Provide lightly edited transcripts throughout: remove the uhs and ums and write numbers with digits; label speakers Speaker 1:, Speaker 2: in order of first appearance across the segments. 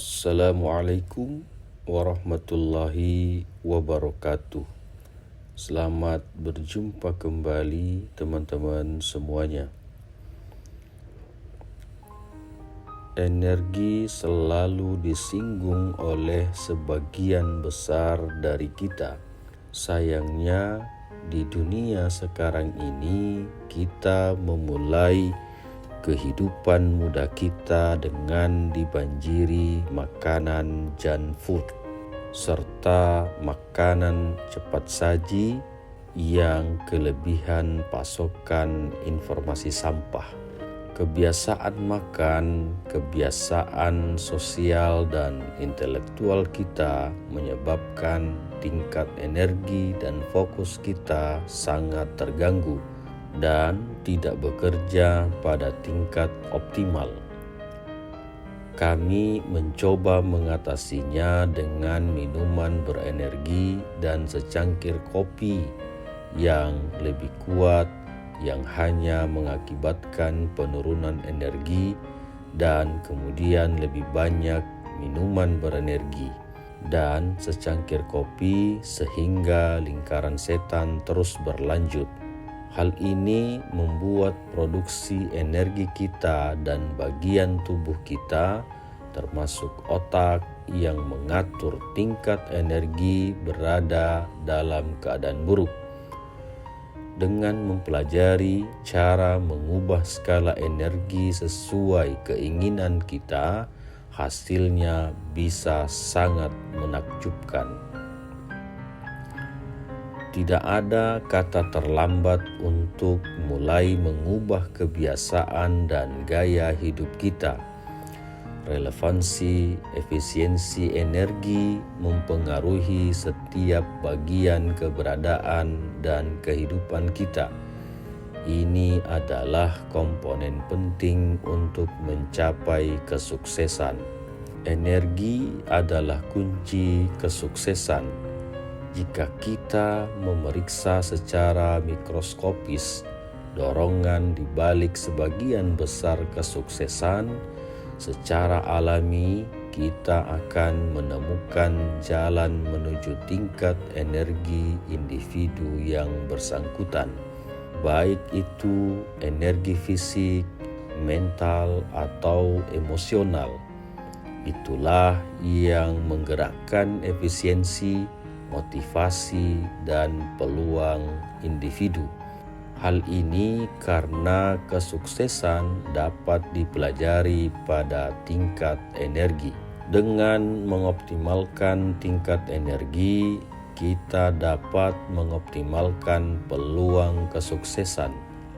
Speaker 1: Assalamualaikum warahmatullahi wabarakatuh. Selamat berjumpa kembali teman-teman semuanya. Energi selalu disinggung oleh sebagian besar dari kita. Sayangnya di dunia sekarang ini kita memulai kehidupan muda kita dengan dibanjiri makanan junk food serta makanan cepat saji yang kelebihan pasokan informasi sampah. Kebiasaan makan, kebiasaan sosial dan intelektual kita menyebabkan tingkat energi dan fokus kita sangat terganggu dan tidak bekerja pada tingkat optimal. Kami mencoba mengatasinya dengan minuman berenergi dan secangkir kopi yang lebih kuat yang hanya mengakibatkan penurunan energi dan kemudian lebih banyak minuman berenergi dan secangkir kopi sehingga lingkaran setan terus berlanjut. Hal ini membuat produksi energi kita dan bagian tubuh kita, termasuk otak yang mengatur tingkat energi, berada dalam keadaan buruk. Dengan mempelajari cara mengubah skala energi sesuai keinginan kita, hasilnya bisa sangat menakjubkan. Tidak ada kata terlambat untuk mulai mengubah kebiasaan dan gaya hidup kita. Relevansi, efisiensi energi mempengaruhi setiap bagian keberadaan dan kehidupan kita. Ini adalah komponen penting untuk mencapai kesuksesan. Energi adalah kunci kesuksesan. Jika kita memeriksa secara mikroskopis dorongan di balik sebagian besar kesuksesan, secara alami kita akan menemukan jalan menuju tingkat energi individu yang bersangkutan, baik itu energi fisik, mental, atau emosional. Itulah yang menggerakkan efisiensi, motivasi, dan peluang individu. Hal ini karena kesuksesan dapat dipelajari pada tingkat energi. Dengan mengoptimalkan tingkat energi, kita dapat mengoptimalkan peluang kesuksesan,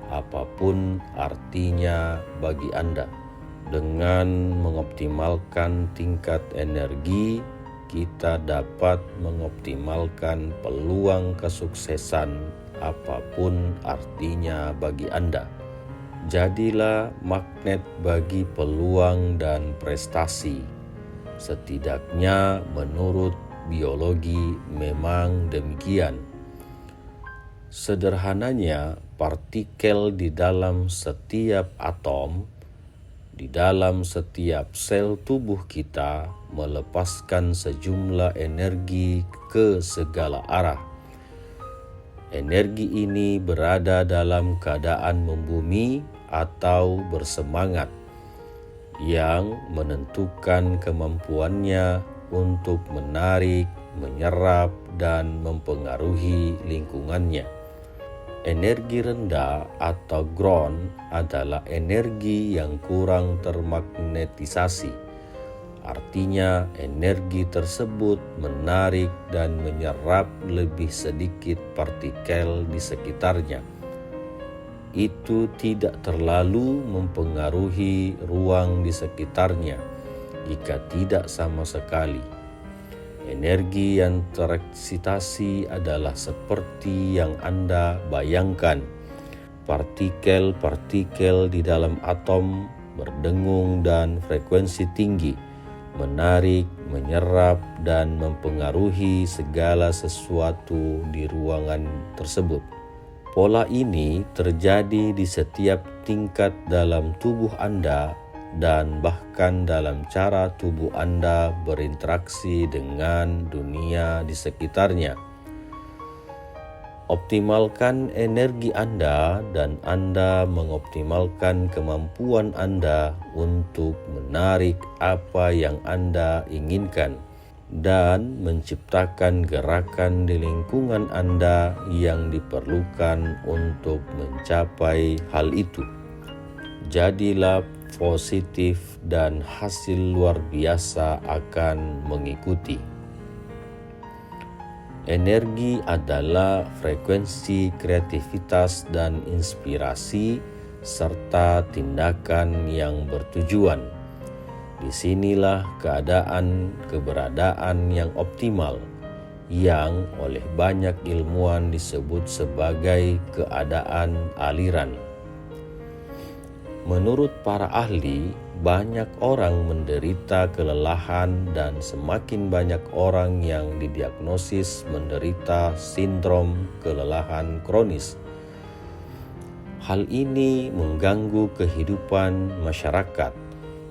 Speaker 1: apapun artinya bagi Anda. Dengan mengoptimalkan tingkat energi, kita dapat mengoptimalkan peluang kesuksesan apapun artinya bagi Anda. Jadilah magnet bagi peluang dan prestasi. Setidaknya menurut biologi memang demikian. Sederhananya, partikel di dalam setiap atom, di dalam setiap sel tubuh kita melepaskan sejumlah energi ke segala arah. Energi ini berada dalam keadaan membumi atau bersemangat yang menentukan kemampuannya untuk menarik, menyerap, dan mempengaruhi lingkungannya. Energi rendah atau ground adalah energi yang kurang termagnetisasi. Artinya, energi tersebut menarik dan menyerap lebih sedikit partikel di sekitarnya. Itu tidak terlalu mempengaruhi ruang di sekitarnya, jika tidak sama sekali. Energi yang tereksitasi adalah seperti yang Anda bayangkan. Partikel-partikel di dalam atom berdengung dan frekuensi tinggi, menarik, menyerap, dan mempengaruhi segala sesuatu di ruangan tersebut. Pola ini terjadi di setiap tingkat dalam tubuh Anda dan bahkan dalam cara tubuh Anda berinteraksi dengan dunia di sekitarnya. Optimalkan energi Anda dan Anda mengoptimalkan kemampuan Anda untuk menarik apa yang Anda inginkan dan menciptakan gerakan di lingkungan Anda yang diperlukan untuk mencapai hal itu. Jadilah positif dan hasil luar biasa akan mengikuti. Energi adalah frekuensi kreativitas dan inspirasi serta tindakan yang bertujuan. Disinilah keberadaan yang optimal, yang oleh banyak ilmuwan disebut sebagai keadaan aliran. Menurut para ahli, banyak orang menderita kelelahan dan semakin banyak orang yang didiagnosis menderita sindrom kelelahan kronis. Hal ini mengganggu kehidupan masyarakat,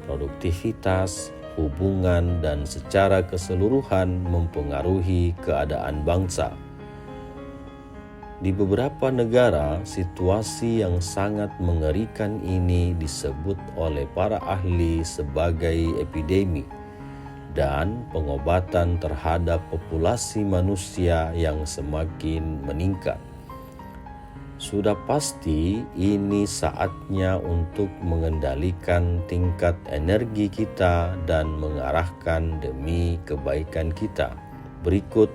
Speaker 1: produktivitas, hubungan, dan secara keseluruhan mempengaruhi keadaan bangsa. Di beberapa negara, situasi yang sangat mengerikan ini disebut oleh para ahli sebagai epidemi, dan pengobatan terhadap populasi manusia yang semakin meningkat. Sudah pasti ini saatnya untuk mengendalikan tingkat energi kita dan mengarahkan demi kebaikan kita. Berikut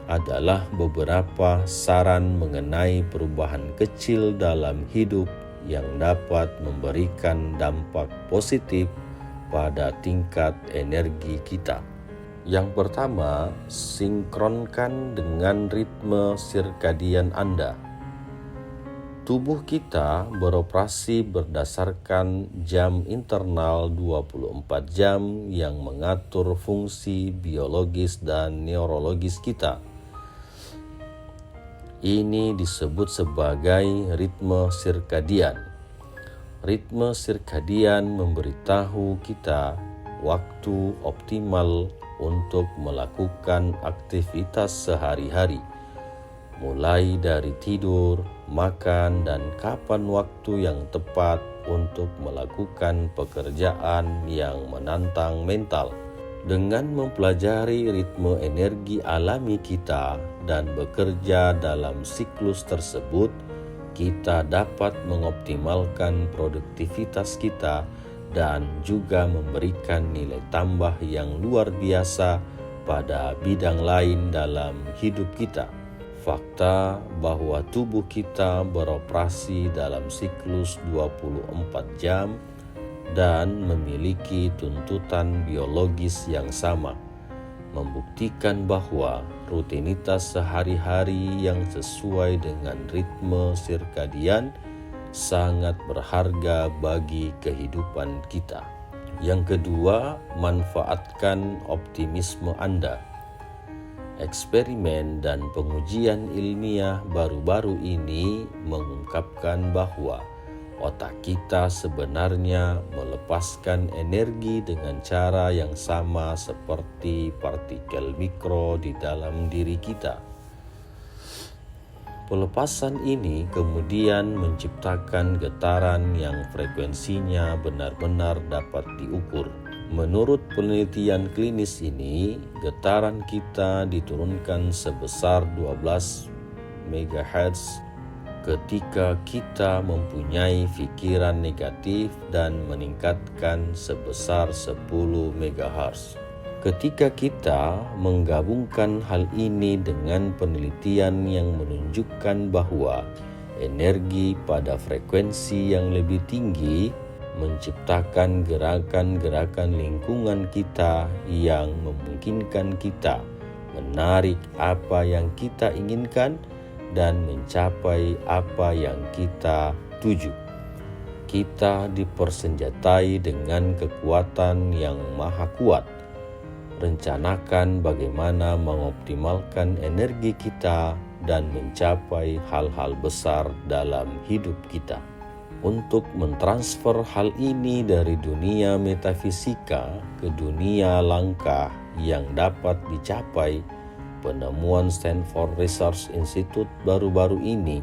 Speaker 1: adalah beberapa saran mengenai perubahan kecil dalam hidup yang dapat memberikan dampak positif pada tingkat energi kita. Yang pertama, sinkronkan dengan ritme sirkadian Anda. Tubuh kita beroperasi berdasarkan jam internal 24 jam yang mengatur fungsi biologis dan neurologis kita. Ini disebut sebagai ritme sirkadian. Ritme sirkadian memberitahu kita waktu optimal untuk melakukan aktivitas sehari-hari, mulai dari tidur, makan, dan kapan waktu yang tepat untuk melakukan pekerjaan yang menantang mental. Dengan mempelajari ritme energi alami kita dan bekerja dalam siklus tersebut, kita dapat mengoptimalkan produktivitas kita dan juga memberikan nilai tambah yang luar biasa pada bidang lain dalam hidup kita. Fakta bahwa tubuh kita beroperasi dalam siklus 24 jam dan memiliki tuntutan biologis yang sama, membuktikan bahwa rutinitas sehari-hari yang sesuai dengan ritme sirkadian sangat berharga bagi kehidupan kita. Yang kedua, manfaatkan optimisme Anda. Eksperimen dan pengujian ilmiah baru-baru ini mengungkapkan bahwa otak kita sebenarnya melepaskan energi dengan cara yang sama seperti partikel mikro di dalam diri kita. Pelepasan ini kemudian menciptakan getaran yang frekuensinya benar-benar dapat diukur. Menurut penelitian klinis ini, getaran kita diturunkan sebesar 12 MHz ketika kita mempunyai pikiran negatif dan meningkatkan sebesar 10 MHz. Ketika kita menggabungkan hal ini dengan penelitian yang menunjukkan bahwa energi pada frekuensi yang lebih tinggi menciptakan gerakan-gerakan lingkungan kita yang memungkinkan kita menarik apa yang kita inginkan dan mencapai apa yang kita tuju. Kita dipersenjatai dengan kekuatan yang maha kuat. Rencanakan bagaimana mengoptimalkan energi kita dan mencapai hal-hal besar dalam hidup kita. Untuk mentransfer hal ini dari dunia metafisika ke dunia langkah yang dapat dicapai, penemuan Stanford Research Institute baru-baru ini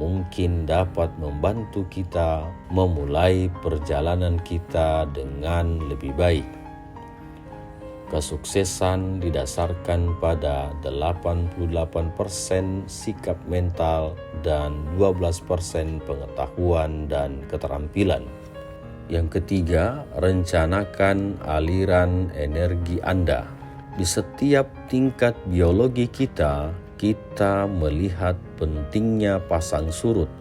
Speaker 1: mungkin dapat membantu kita memulai perjalanan kita dengan lebih baik. Kesuksesan didasarkan pada 88% sikap mental dan 12% pengetahuan dan keterampilan. Yang ketiga, rencanakan aliran energi Anda. Di setiap tingkat biologi kita melihat pentingnya pasang surut.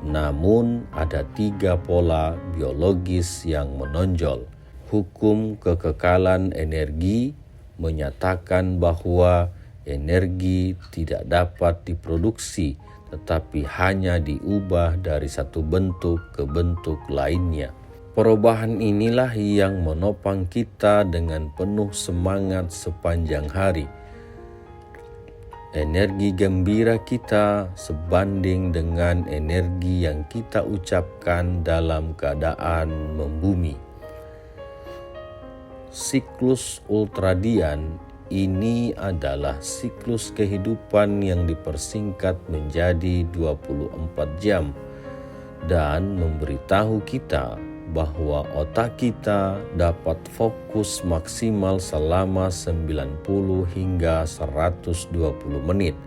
Speaker 1: Namun ada 3 pola biologis yang menonjol. Hukum kekekalan energi menyatakan bahwa energi tidak dapat diproduksi, tetapi hanya diubah dari satu bentuk ke bentuk lainnya. Perubahan inilah yang menopang kita dengan penuh semangat sepanjang hari. Energi gembira kita sebanding dengan energi yang kita ucapkan dalam keadaan membumi. Siklus ultradian ini adalah siklus kehidupan yang dipersingkat menjadi 24 jam dan memberitahu kita bahwa otak kita dapat fokus maksimal selama 90 hingga 120 menit.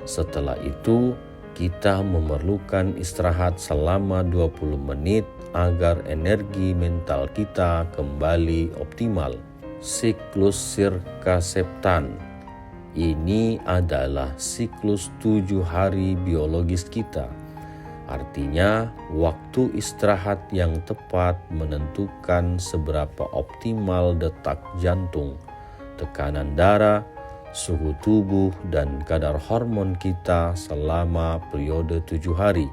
Speaker 1: Setelah itu, kita memerlukan istirahat selama 20 menit agar energi mental kita kembali optimal. Siklus sirkaseptan ini adalah siklus 7 hari biologis kita. Artinya, waktu istirahat yang tepat menentukan seberapa optimal detak jantung, tekanan darah, suhu tubuh, dan kadar hormon kita selama periode 7 hari.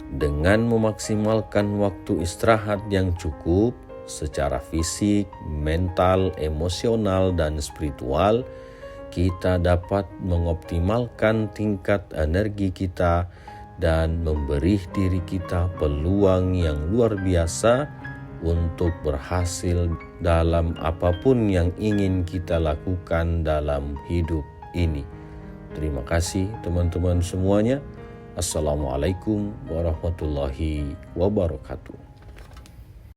Speaker 1: Dengan memaksimalkan waktu istirahat yang cukup secara fisik, mental, emosional, dan spiritual, kita dapat mengoptimalkan tingkat energi kita dan memberi diri kita peluang yang luar biasa untuk berhasil dalam apapun yang ingin kita lakukan dalam hidup ini. Terima kasih teman-teman semuanya. Assalamualaikum warahmatullahi wabarakatuh.